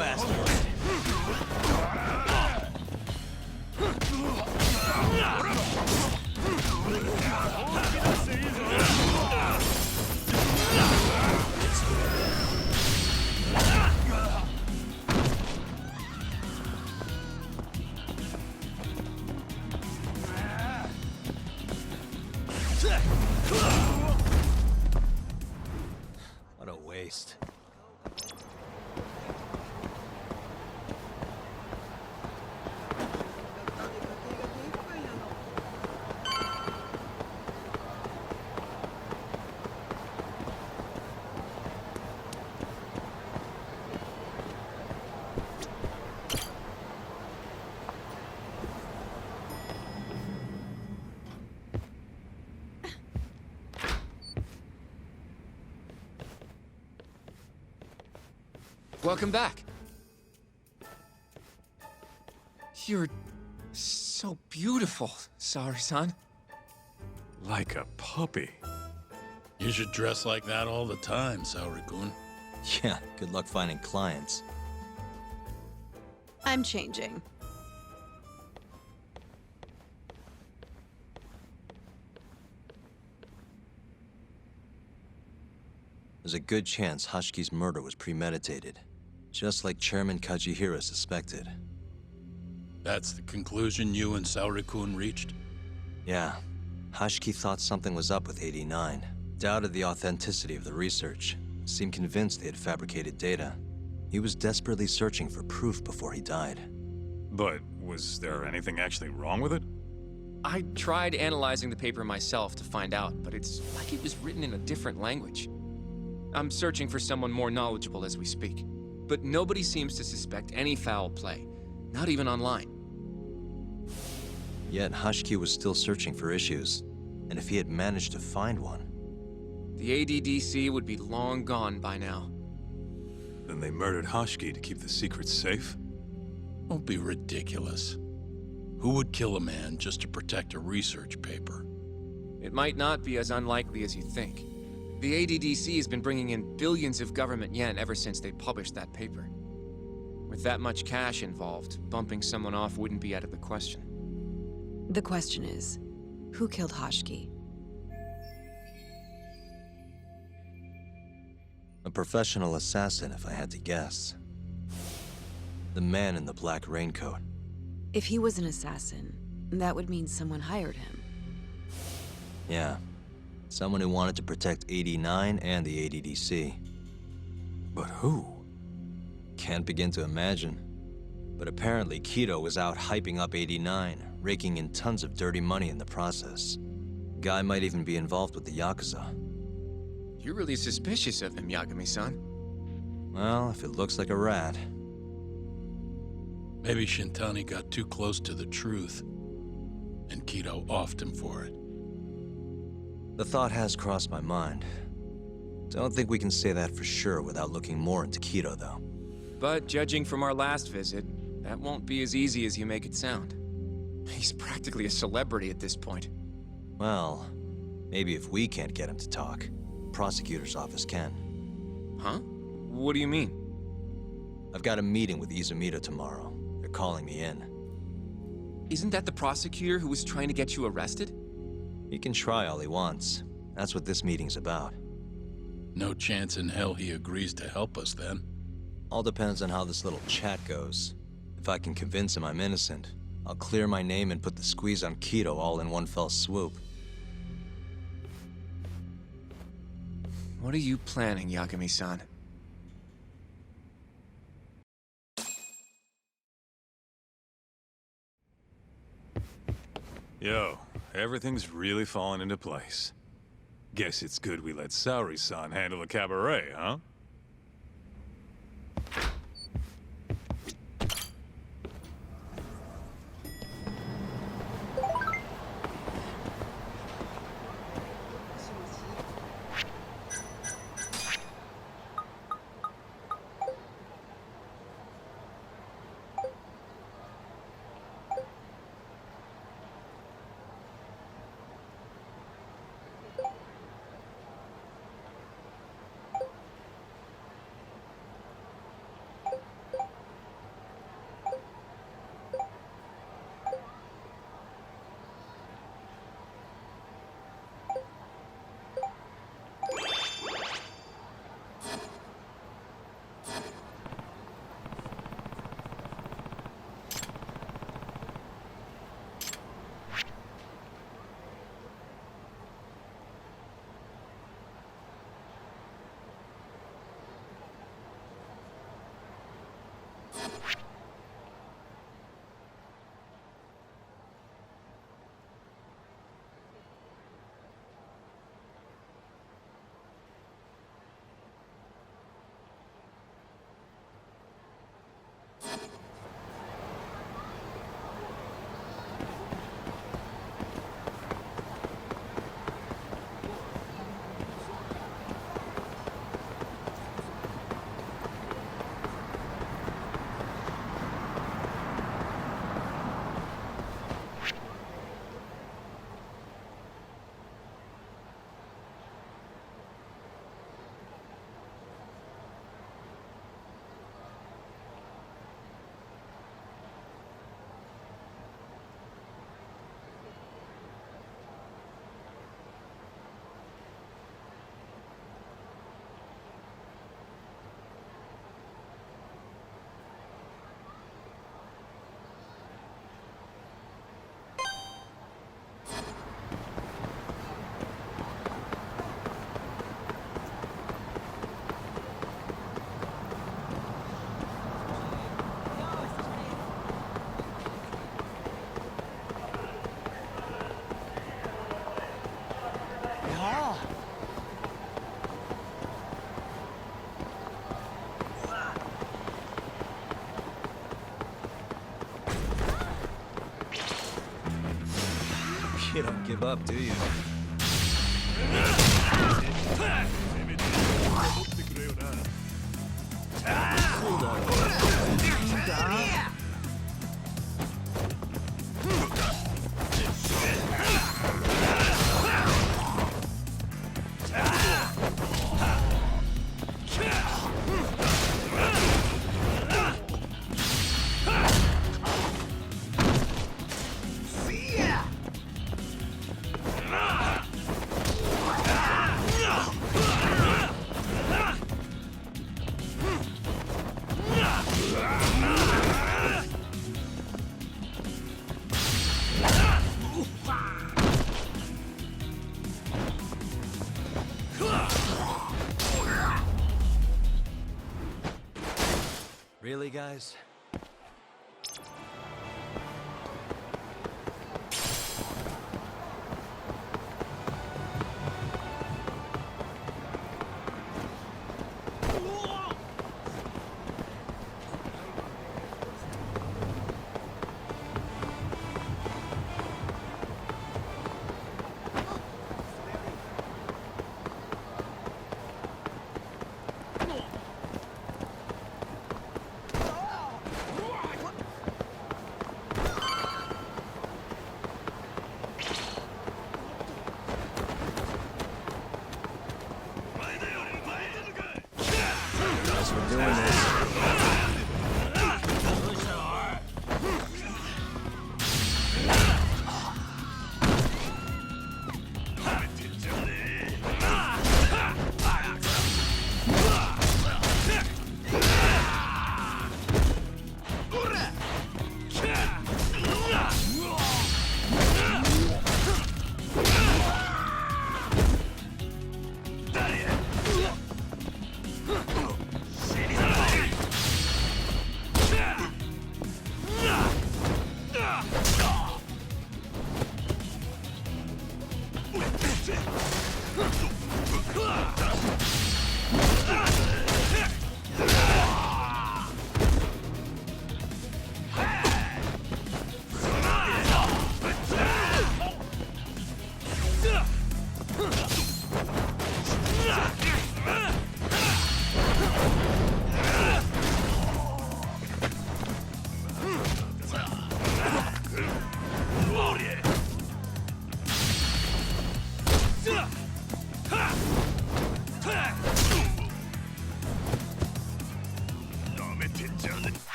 you asked for it. What a waste. Welcome back. You're so beautiful, Saori-san. Like a puppy. You should dress like that all the time, Saori-kun. Yeah, good luck finding clients. I'm changing. There's a good chance Hashki's murder was premeditated, just like Chairman Kajihira suspected. That's the conclusion you and Saori-kun reached? Yeah, Hashki thought something was up with 89, doubted the authenticity of the research, seemed convinced they had fabricated data. He was desperately searching for proof before he died. But was there anything actually wrong with it? I tried analyzing the paper myself to find out, but it's like it was written in a different language. I'm searching for someone more knowledgeable as we speak, but nobody seems to suspect any foul play, not even online. Yet Hashki was still searching for issues, and if he had managed to find one... The ADDC would be long gone by now. Then they murdered Hashki to keep the secret safe? Don't be ridiculous. Who would kill a man just to protect a research paper? It might not be as unlikely as you think. The ADDC has been bringing in billions of government yen ever since they published that paper. With that much cash involved, bumping someone off wouldn't be out of the question. The question is, who killed Hashki? A professional assassin, if I had to guess. The man in the black raincoat. If he was an assassin, that would mean someone hired him. Yeah. Someone who wanted to protect 89 and the ADDC. But who? Can't begin to imagine. But apparently Kido was out hyping up 89, raking in tons of dirty money in the process. Guy might even be involved with the Yakuza. You're really suspicious of him, Yagami-san. Well, if it looks like a rat. Maybe Shintani got too close to the truth, and Kido offed him for it. The thought has crossed my mind. Don't think we can say that for sure without looking more into Kido, though. But judging from our last visit, that won't be as easy as you make it sound. He's practically a celebrity at this point. Well, maybe if we can't get him to talk, prosecutor's office can. Huh? What do you mean? I've got a meeting with Izumida tomorrow. They're calling me in. Isn't that the prosecutor who was trying to get you arrested? He can try all he wants. That's what this meeting's about. No chance in hell he agrees to help us then. All depends on how this little chat goes. If I can convince him I'm innocent, I'll clear my name and put the squeeze on Kido all in one fell swoop. What are you planning, Yagami-san? Yo, everything's really falling into place. Guess it's good we let Saori-san handle the cabaret, huh? give up, do you? Really, guys? Guys, we're doing this.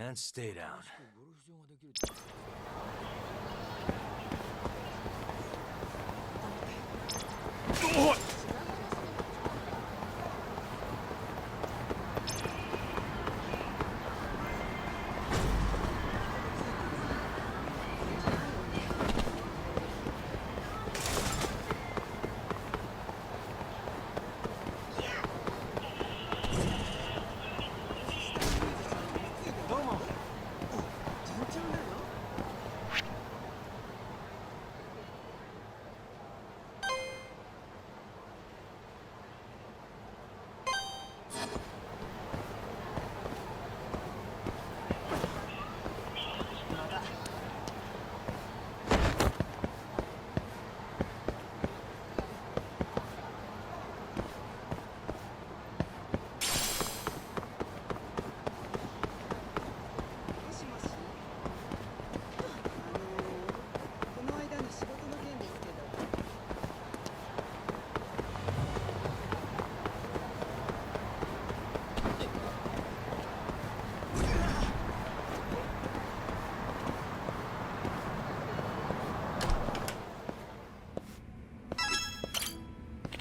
And stay down.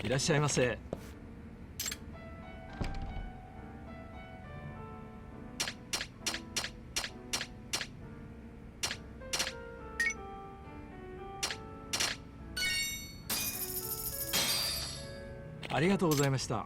いらっしゃいませ。ありがとうございました。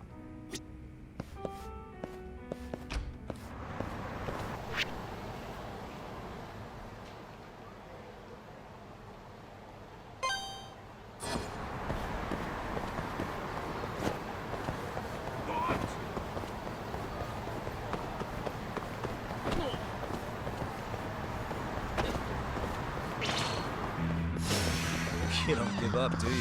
You don't give up, do you?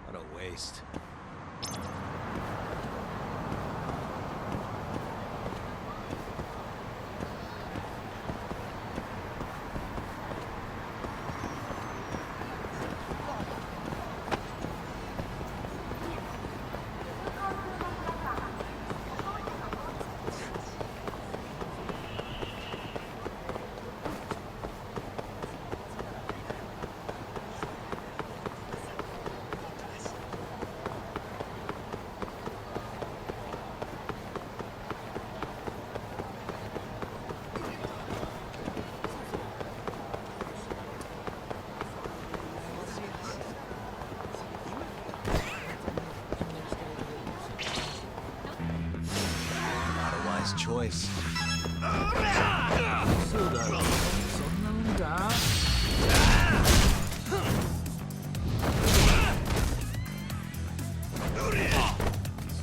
What a waste. Choice. そうだろう。そんなもんか。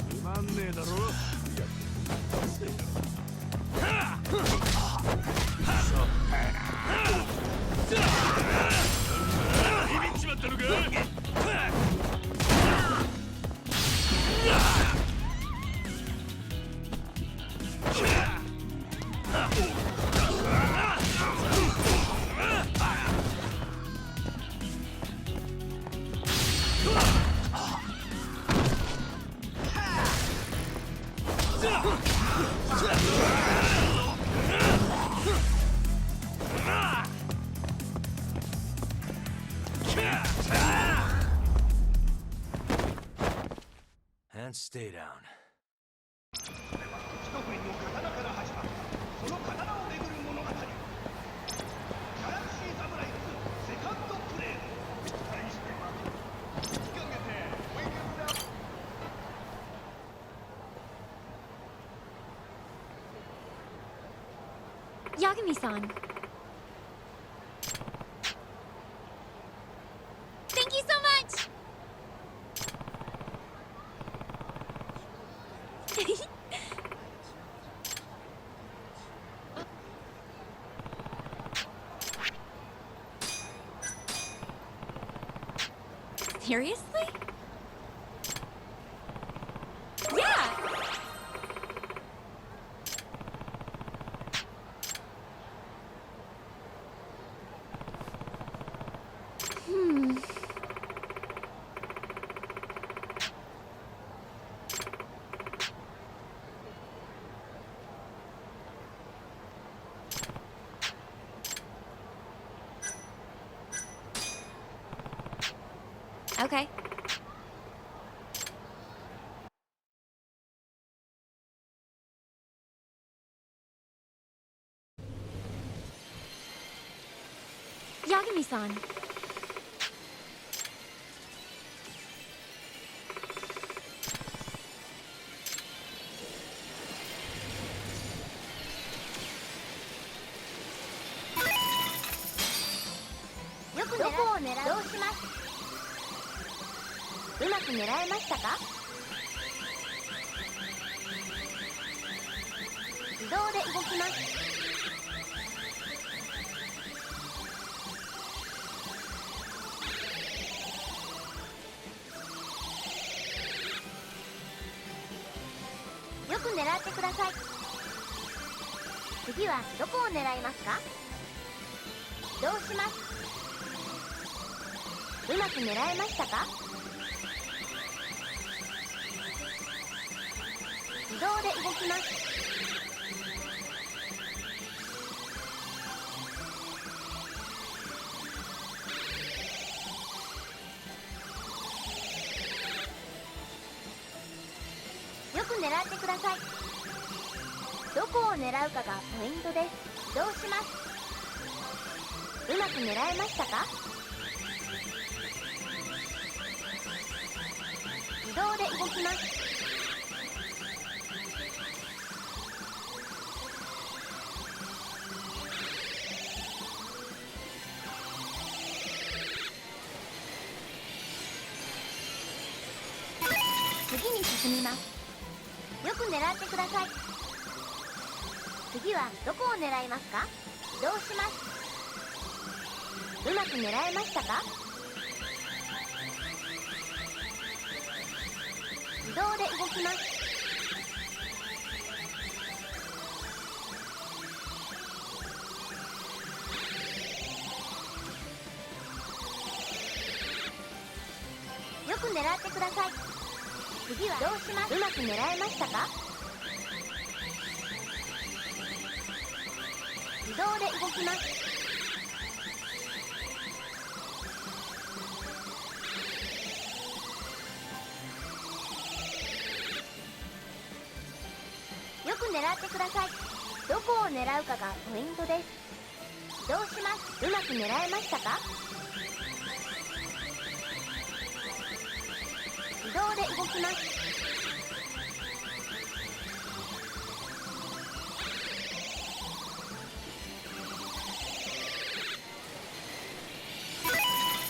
つまんねえだろ。ビビっちまったのか。And stay down. 一振りの刀から始まるその刀をめぐる物語ギャラクシーサムライズセカンドプレイ期待してます引き上げてウィングダ Yagami-san. Thank you so much! Seriously? Yeah! Okay. Yagami-san. 動で動きます。よく狙ってください。次はどこを狙いますか？移動します。うまく狙えましたか？移動で動きます。よく狙ってください。どこを狙うかがポイントです。移動します。うまく狙えましたか？移動で動きます。次に進みます。よく狙ってください。次はどこを狙いますか？移動します。うまく狙えましたか？移動で動きます。よく狙ってください。次はどうします？うまく狙えましたか？自動で動きます。よく狙ってください。どこを狙うかがポイントです。移動します。うまく狙えましたか？自動で動きます。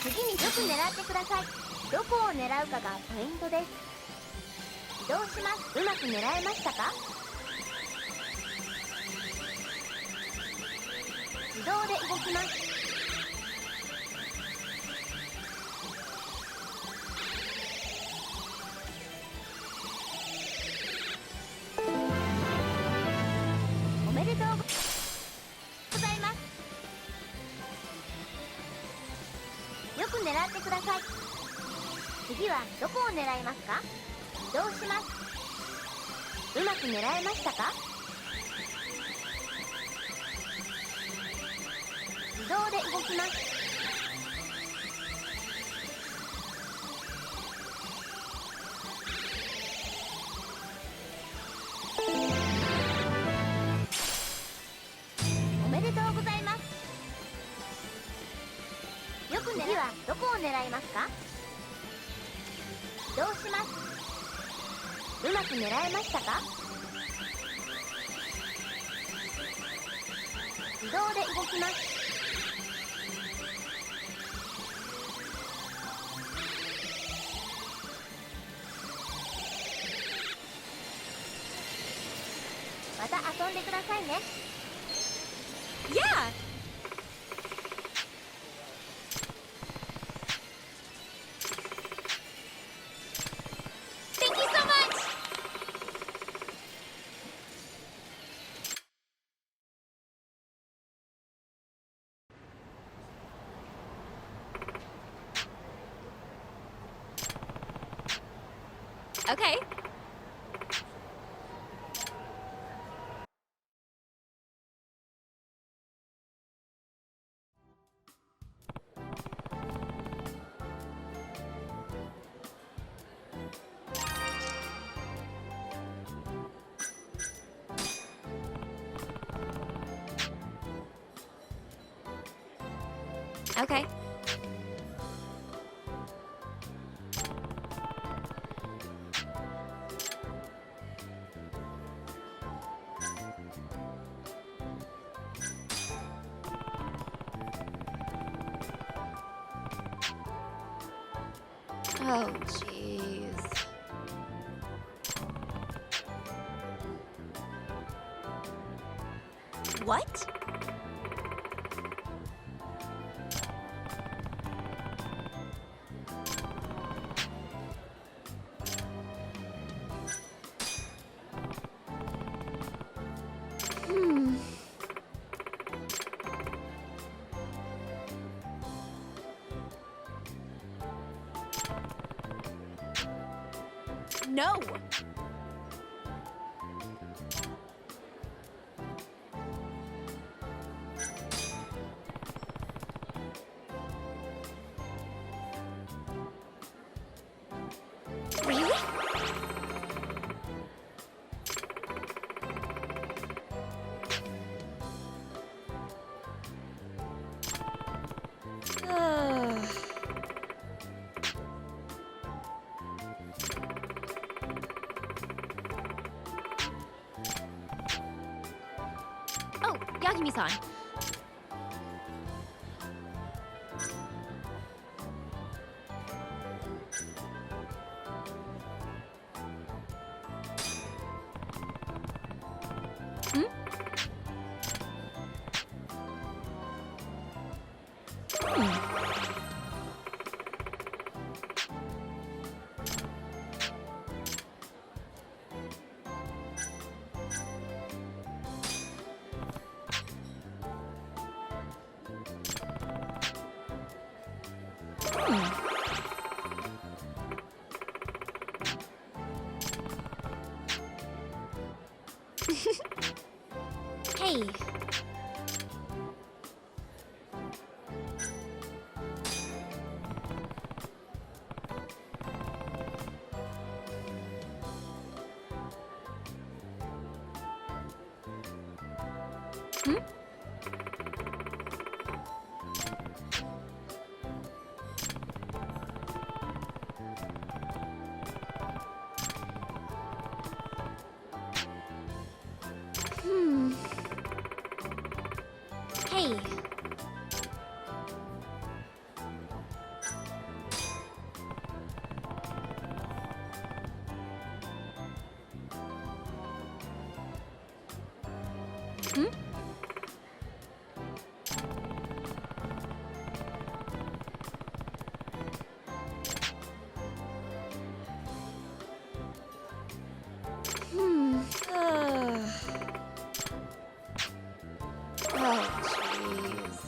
次によく狙ってください。どこを狙うかがポイントです。移動します。うまく狙えましたか？自動で動きます。おめでとうございます。よく狙ってください。次はどこを狙いますか？移動します。うまく狙えましたか？自動で動きます。おめでとうございます。よく狙はどこを狙いますか？移動します。うまく狙えましたか？自動で動きます。また遊んでくださいね。Yeah! Thank you so much! Okay. Okay. Oh, jeez. What? No! Really? Oh, Yagami-san. Hmm? Hey. Hmm? Hey. Hmm? Hmm. Oh, jeez.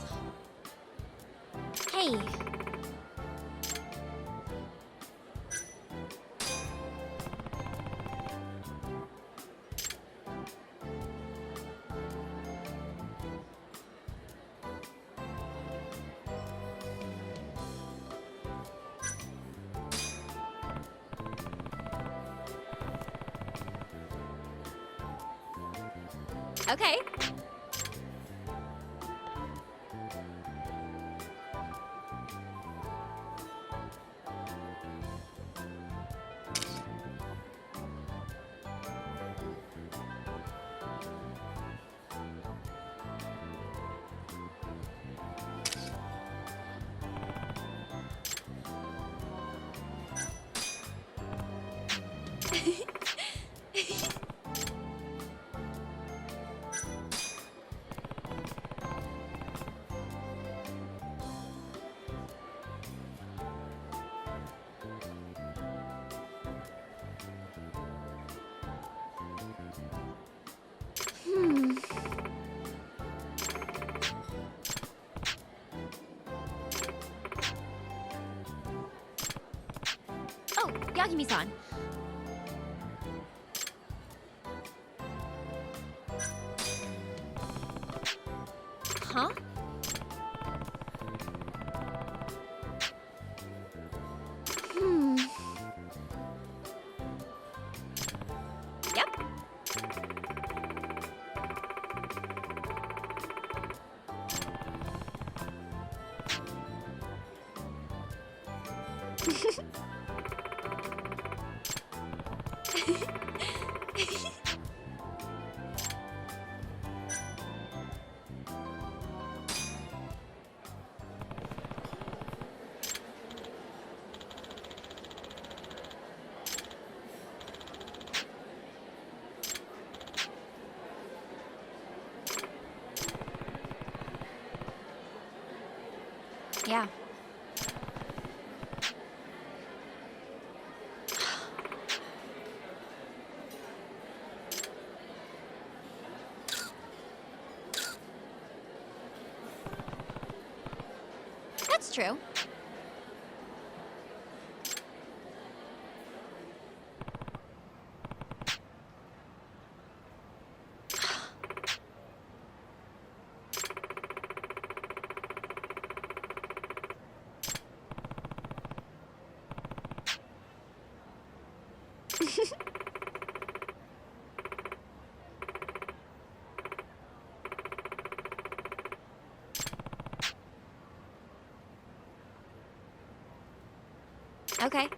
Hey. Okay. Oh, Yagami-san. Huh? Yep. That's true. Okay.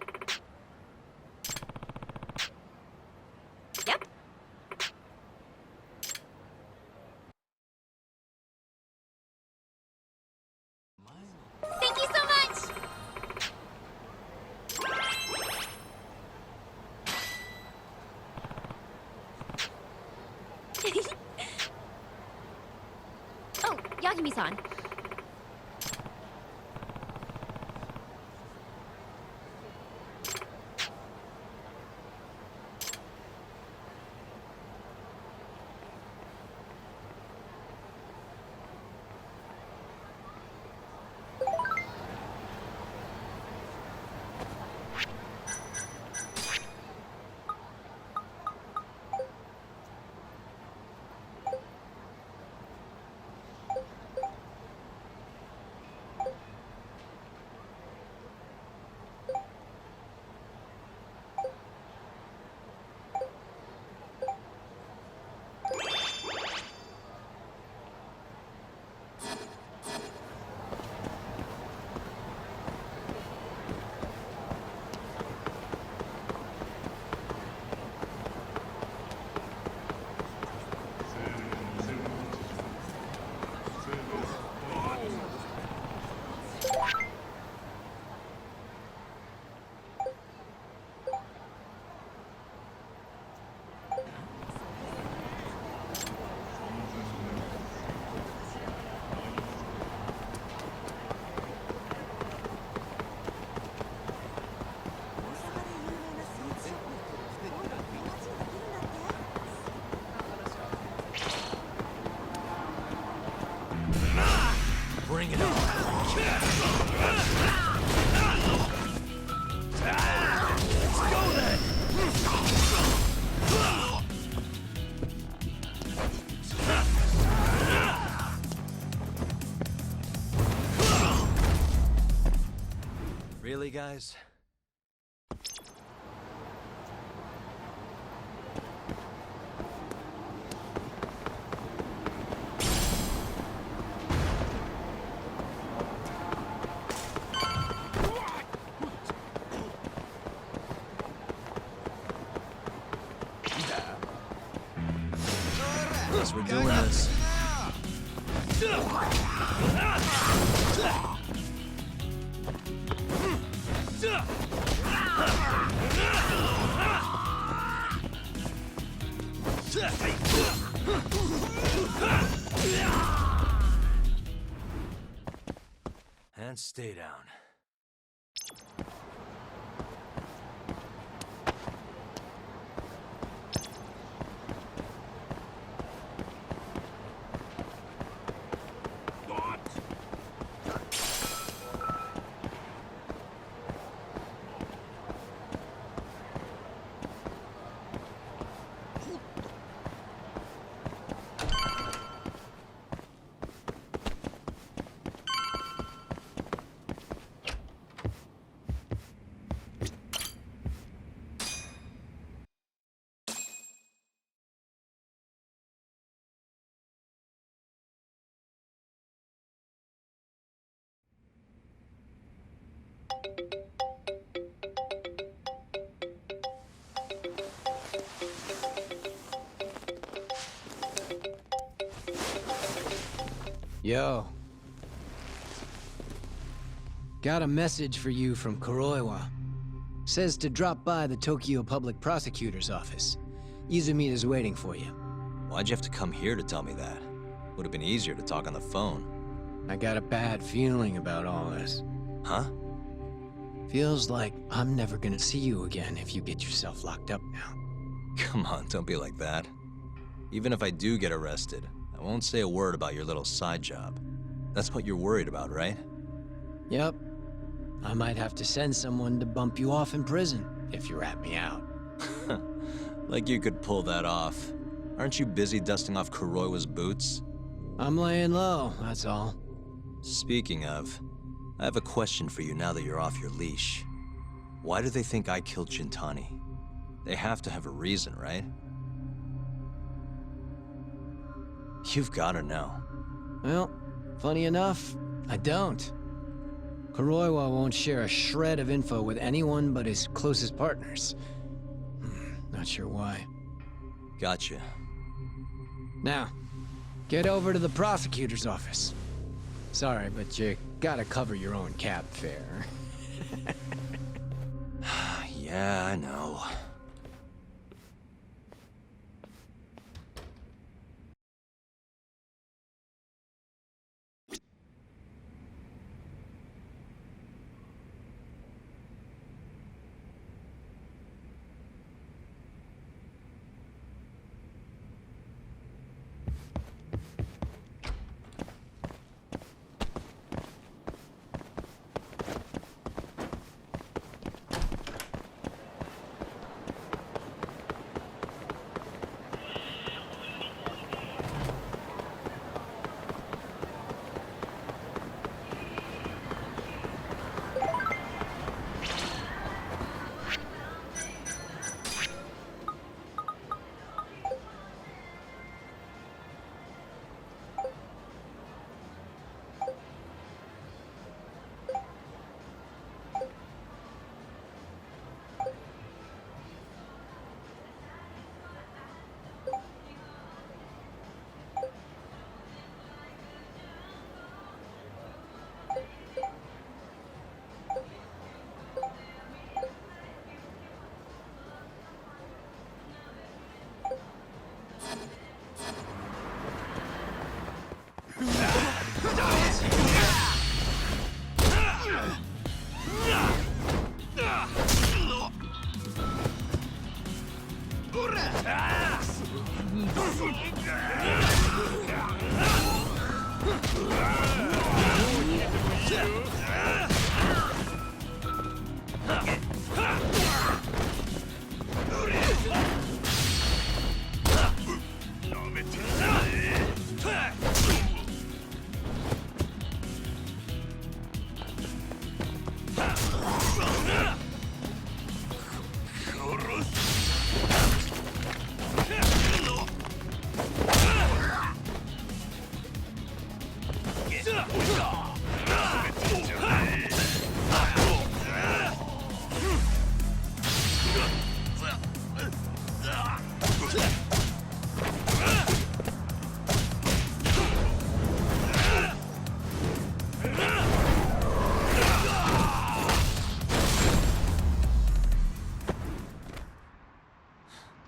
Yep. Thank you so much! Oh, Yagami-san. Bring it on. Really, guys? Guess we're doing this. And stay down. Yo. Got a message for you from Kuroiwa. Says to drop by the Tokyo Public Prosecutor's office. Izumina's waiting for you. Why'd you have to come here to tell me that? Would have been easier to talk on the phone. I got a bad feeling about all this. Huh? Feels like I'm never gonna see you again if you get yourself locked up now. Come on, don't be like that. Even if I do get arrested, I won't say a word about your little side job. That's what you're worried about, right? Yep. I might have to send someone to bump you off in prison if you rat me out. Like you could pull that off. Aren't you busy dusting off Kuroiwa's boots? I'm laying low, that's all. Speaking of, I have a question for you now that you're off your leash. Why do they think I killed Shintani? They have to have a reason, right? You've gotta know. Well, funny enough, I don't. Kuroiwa won't share a shred of info with anyone but his closest partners. Not sure why. Gotcha. Now, get over to the prosecutor's office. Sorry, but you gotta cover your own cab fare. Yeah, I know.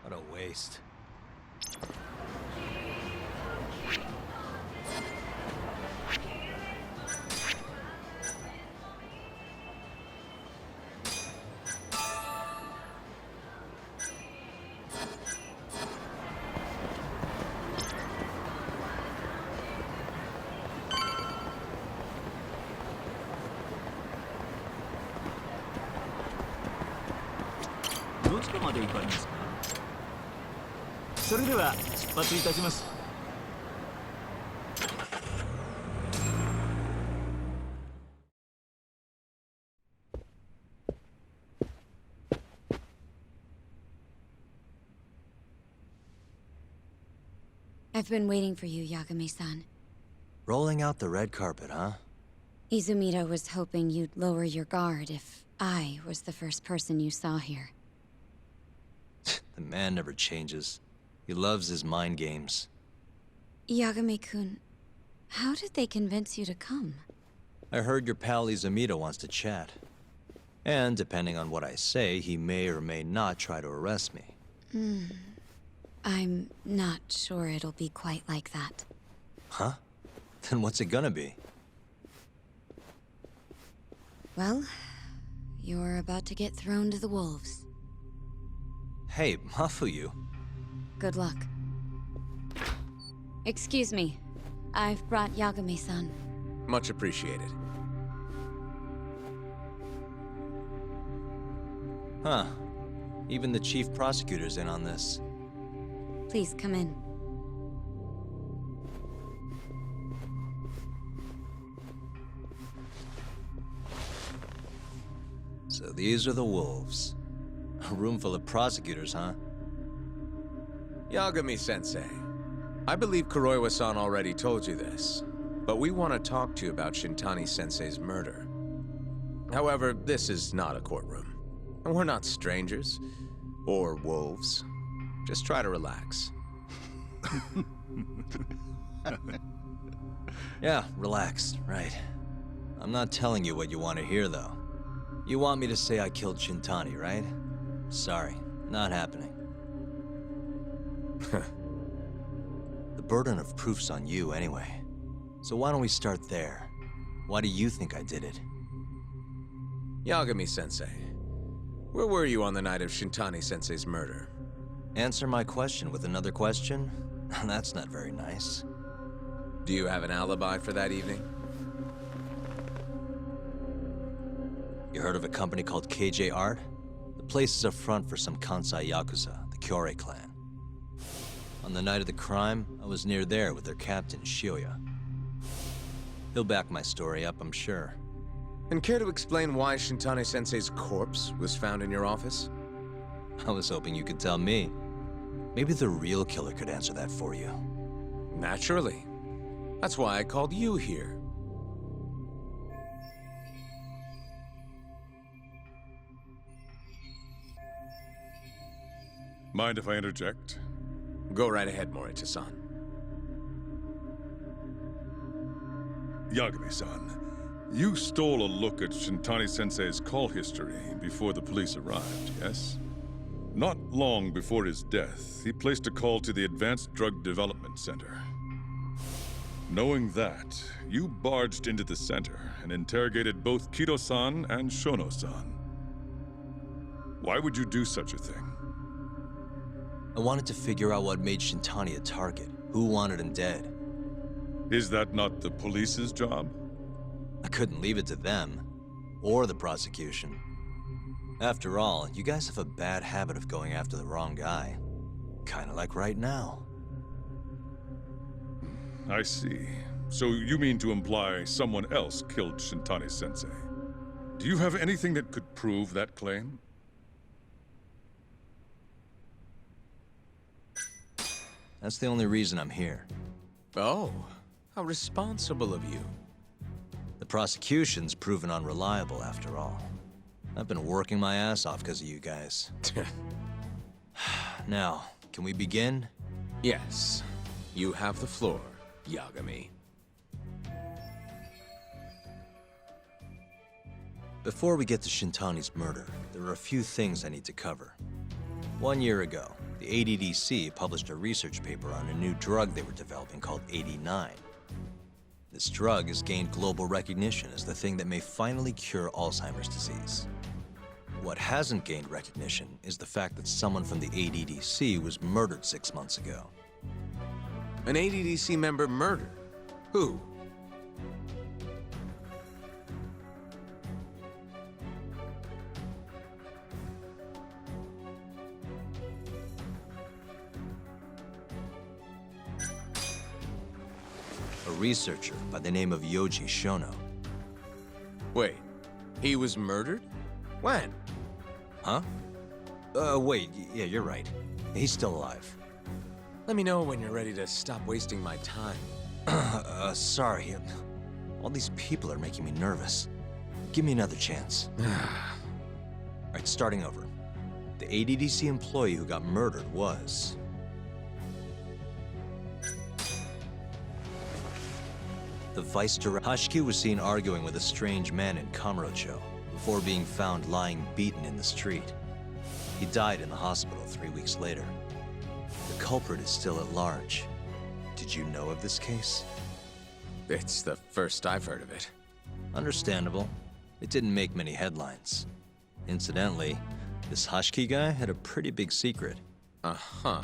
What a waste. I've been waiting for you, Yagami-san. Rolling out the red carpet, huh? Izumida was hoping you'd lower your guard if I was the first person you saw here. The man never changes. He loves his mind games. Yagami-kun, how did they convince you to come? I heard your pal Izumida wants to chat. And depending on what I say, he may or may not try to arrest me. I'm not sure it'll be quite like that. Huh? Then what's it gonna be? Well, you're about to get thrown to the wolves. Hey, Mafuyu. Good luck. Excuse me. I've brought Yagami-san. Much appreciated. Huh. Even the chief prosecutor's in on this. Please come in. So these are the wolves. A room full of prosecutors, huh? Yagami-sensei, I believe Kuroiwa-san already told you this, but we want to talk to you about Shintani-sensei's murder. However, this is not a courtroom, and we're not strangers, or wolves. Just try to relax. Yeah, relax, right. I'm not telling you what you want to hear, though. You want me to say I killed Shintani, right? Sorry, not happening. The burden of proof's on you anyway. So why don't we start there? Why do you think I did it? Yagami-sensei, where were you on the night of Shintani-sensei's murder? Answer my question with another question? That's not very nice. Do you have an alibi for that evening? You heard of a company called KJ Art? The place is a front for some Kansai Yakuza, the Kyorei clan. On the night of the crime, I was near there with their captain, Shioya. He'll back my story up, I'm sure. And care to explain why Shintani-sensei's corpse was found in your office? I was hoping you could tell me. Maybe the real killer could answer that for you. Naturally. That's why I called you here. Mind if I interject? Go right ahead, Morita-san. Yagami-san, you stole a look at Shintani-sensei's call history before the police arrived, yes? Not long before his death, he placed a call to the Advanced Drug Development Center. Knowing that, you barged into the center and interrogated both Kido-san and Shono-san. Why would you do such a thing? I wanted to figure out what made Shintani a target, who wanted him dead. Is that not the police's job? I couldn't leave it to them, or the prosecution. After all, you guys have a bad habit of going after the wrong guy. Kinda like right now. I see. So you mean to imply someone else killed Shintani-sensei? Do you have anything that could prove that claim? That's the only reason I'm here. Oh, how responsible of you. The prosecution's proven unreliable, after all. I've been working my ass off because of you guys. Now, can we begin? Yes, you have the floor, Yagami. Before we get to Shintani's murder, there are a few things I need to cover. 1 year ago, the ADDC published a research paper on a new drug they were developing called 89. This drug has gained global recognition as the thing that may finally cure Alzheimer's disease. What hasn't gained recognition is the fact that someone from the ADDC was murdered 6 months ago. An ADDC member murdered? Who? A researcher by the name of Yoji Shono. Wait, he was murdered? When? Huh? Wait, yeah, you're right. He's still alive. Let me know when you're ready to stop wasting my time. Sorry. All these people are making me nervous. Give me another chance. Alright, starting over. The ADDC employee who got murdered was... the vice director. Hashiki was seen arguing with a strange man in Kamurocho before being found lying beaten in the street. He died in the hospital 3 weeks later. The culprit is still at large. Did you know of this case? It's the first I've heard of it. Understandable. It didn't make many headlines. Incidentally, this Hashiki guy had a pretty big secret. Uh-huh.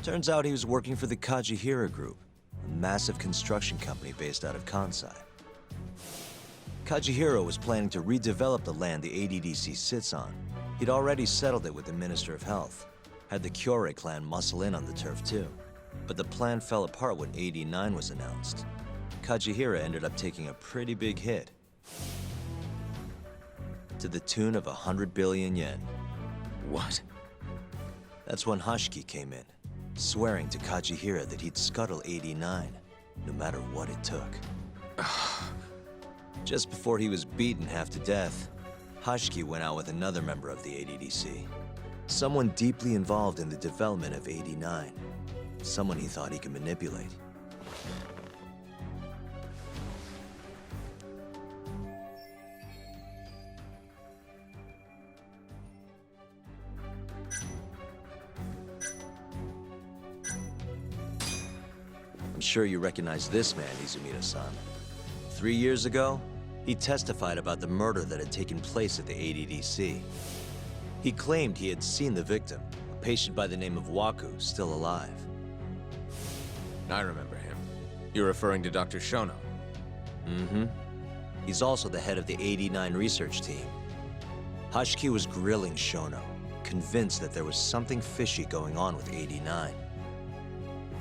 Turns out he was working for the Kajihira Group, a massive construction company based out of Kansai. Kajihira was planning to redevelop the land the ADDC sits on, He'd already settled it with the Minister of Health, had the Kyorei clan muscle in on the turf too. But the plan fell apart when 89 was announced. Kajihira ended up taking a pretty big hit, to the tune of 100 billion yen. What? That's when Hashiki came in, swearing to Kajihira that he'd scuttle 89, no matter what it took. Just before he was beaten half to death, Hashiki went out with another member of the ADDC. Someone deeply involved in the development of 89. Someone he thought he could manipulate. I'm sure you recognize this man, Izumida-san. 3 years ago, he testified about the murder that had taken place at the ADDC. He claimed he had seen the victim, a patient by the name of Waku, still alive. I remember him. You're referring to Dr. Shono? Mm-hmm. He's also the head of the 89 research team. Hashiki was grilling Shono, convinced that there was something fishy going on with 89.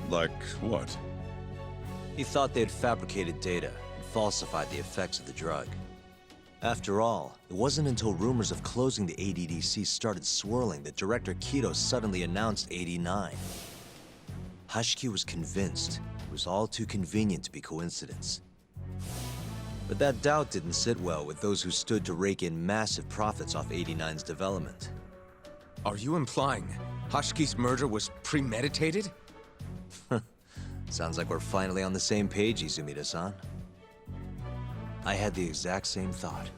Like what? He thought they had fabricated data and falsified the effects of the drug. After all, it wasn't until rumors of closing the ADDC started swirling that Director Kido suddenly announced 89. Hashiki was convinced it was all too convenient to be coincidence. But that doubt didn't sit well with those who stood to rake in massive profits off 89's development. Are you implying Hashiki's murder was premeditated? Sounds like we're finally on the same page, Izumida-san. I had the exact same thought.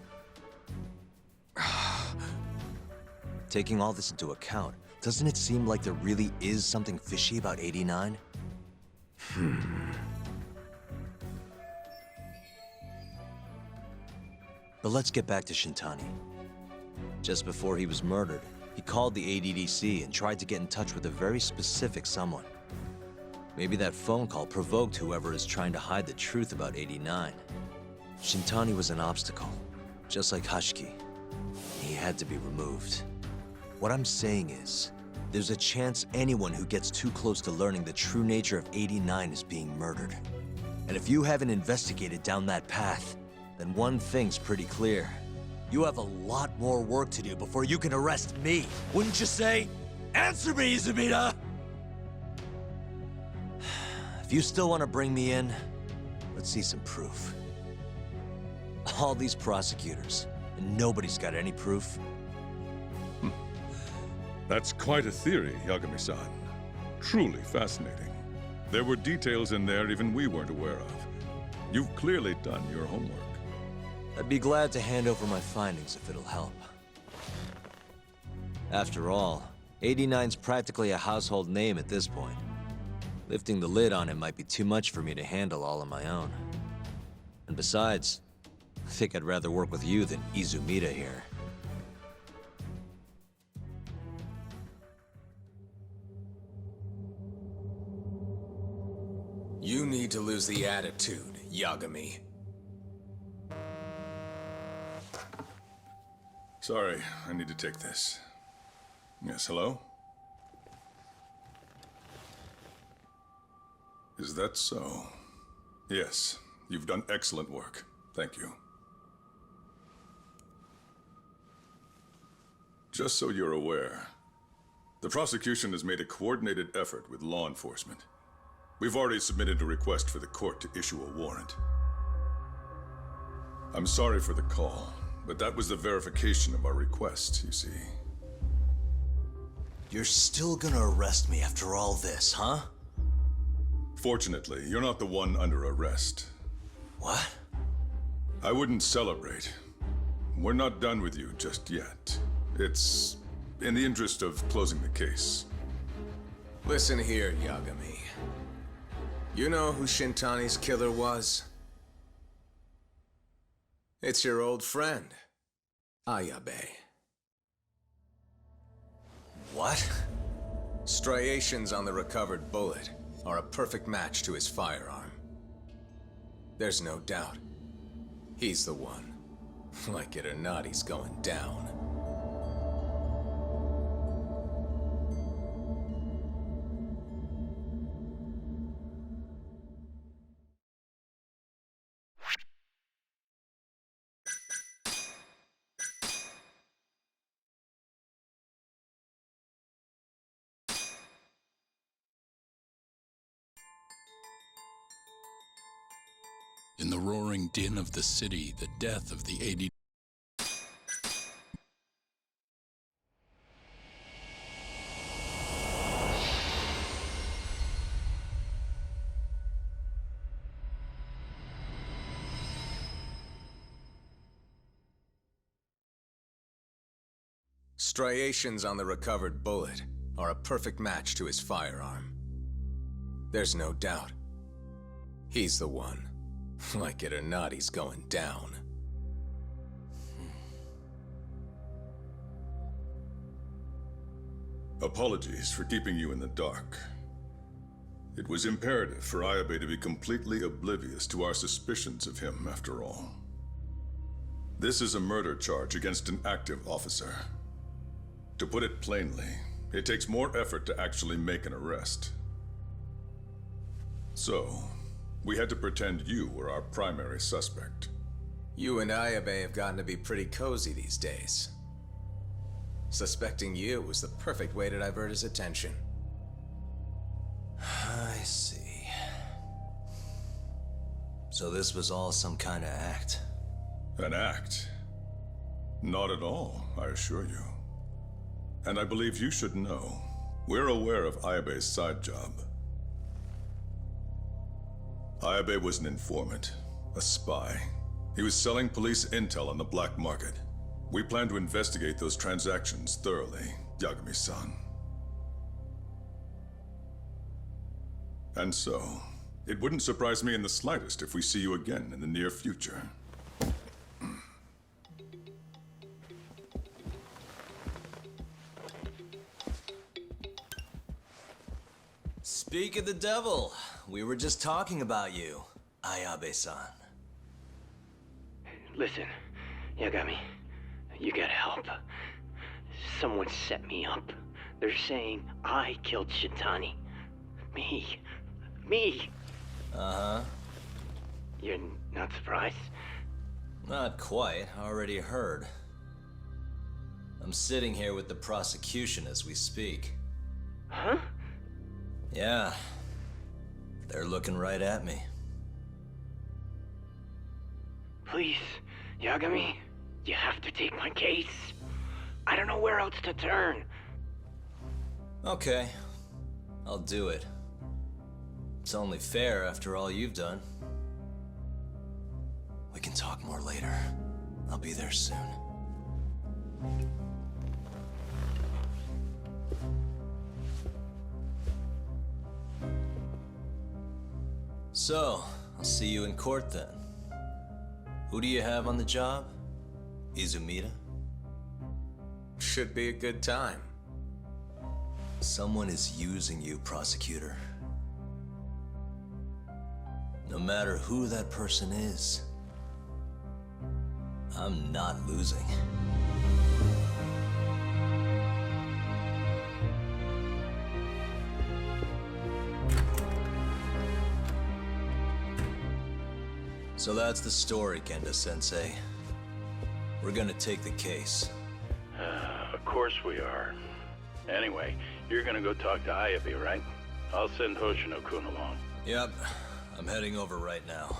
Taking all this into account, doesn't it seem like there really is something fishy about 89? But let's get back to Shintani. Just before he was murdered, he called the ADDC and tried to get in touch with a very specific someone. Maybe that phone call provoked whoever is trying to hide the truth about 89. Shintani was an obstacle, just like Hashiki. He had to be removed. What I'm saying is, there's a chance anyone who gets too close to learning the true nature of 89 is being murdered. And if you haven't investigated down that path, then one thing's pretty clear. You have a lot more work to do before you can arrest me. Wouldn't you say? Answer me, Izumida! If you still want to bring me in, let's see some proof. All these prosecutors, and nobody's got any proof. That's quite a theory, Yagami-san. Truly fascinating. There were details in there even we weren't aware of. You've clearly done your homework. I'd be glad to hand over my findings if it'll help. After all, 89's practically a household name at this point. Lifting the lid on it might be too much for me to handle all on my own. And besides, I think I'd rather work with you than Izumida here. You need to lose the attitude, Yagami. Sorry, I need to take this. Yes, hello? Is that so? Yes, you've done excellent work. Thank you. Just so you're aware, the prosecution has made a coordinated effort with law enforcement. We've already submitted a request for the court to issue a warrant. I'm sorry for the call, but that was the verification of our request, you see. You're still gonna arrest me after all this, huh? Fortunately, you're not the one under arrest. What? I wouldn't celebrate. We're not done with you just yet. It's in the interest of closing the case. Listen here, Yagami. You know who Shintani's killer was? It's your old friend, Ayabe. What? Striations on the recovered bullet are a perfect match to his firearm. There's no doubt. He's the one. Like it or not, he's going down. In the roaring din of the city, the death of the 80... Striations on the recovered bullet are a perfect match to his firearm. There's no doubt. He's the one. Like it or not, he's going down. Apologies for keeping you in the dark. It was imperative for Ayabe to be completely oblivious to our suspicions of him, after all. This is a murder charge against an active officer. To put it plainly, it takes more effort to actually make an arrest. So, we had to pretend you were our primary suspect. You and Ayabe have gotten to be pretty cozy these days. Suspecting you was the perfect way to divert his attention. I see. So this was all some kind of act? An act? Not at all, I assure you. And I believe you should know, we're aware of Ayabe's side job. Ayabe was an informant, a spy. He was selling police intel on the black market. We plan to investigate those transactions thoroughly, Yagami-san. And so, it wouldn't surprise me in the slightest if we see you again in the near future. Speak of the devil, we were just talking about you, Ayabe-san. Listen, Yagami, you gotta help. Someone set me up. They're saying I killed Shintani. Me. Uh-huh. You're not surprised? Not quite, already heard. I'm sitting here with the prosecution as we speak. Huh? Yeah. They're looking right at me. Please, Yagami, you have to take my case. I don't know where else to turn. Okay. I'll do it. It's only fair after all you've done. We can talk more later. I'll be there soon. So, I'll see you in court then. Who do you have on the job? Izumida? Should be a good time. Someone is using you, prosecutor. No matter who that person is, I'm not losing. So that's the story, Kenda-sensei. We're gonna take the case. Of course we are. Anyway, you're gonna go talk to Ayabe, right? I'll send Hoshino-kun along. Yep, I'm heading over right now.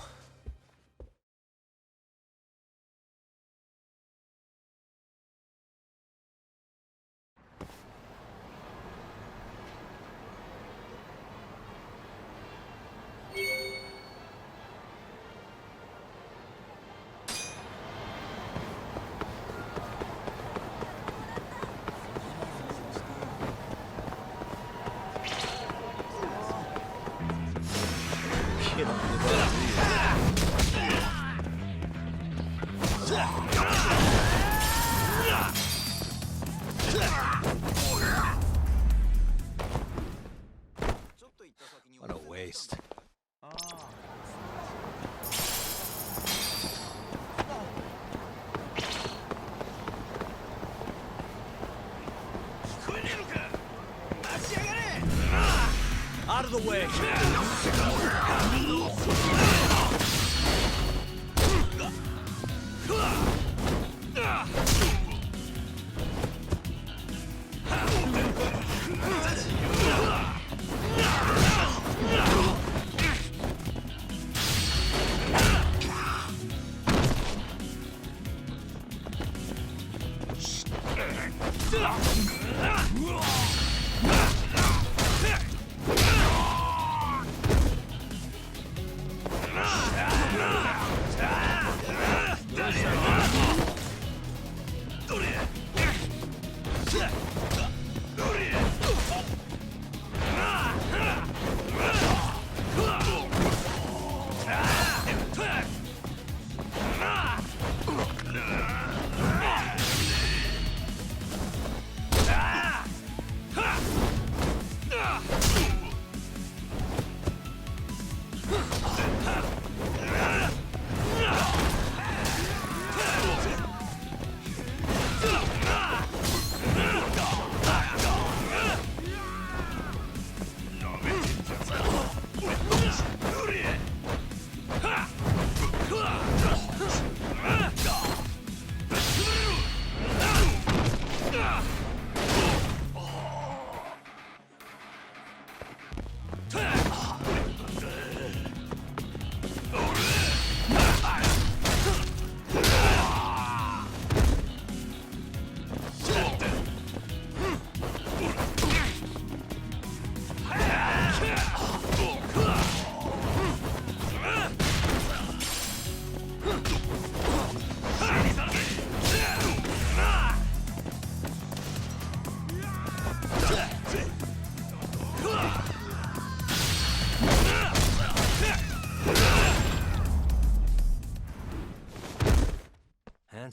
What a waste. Out of the way!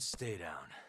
And stay down.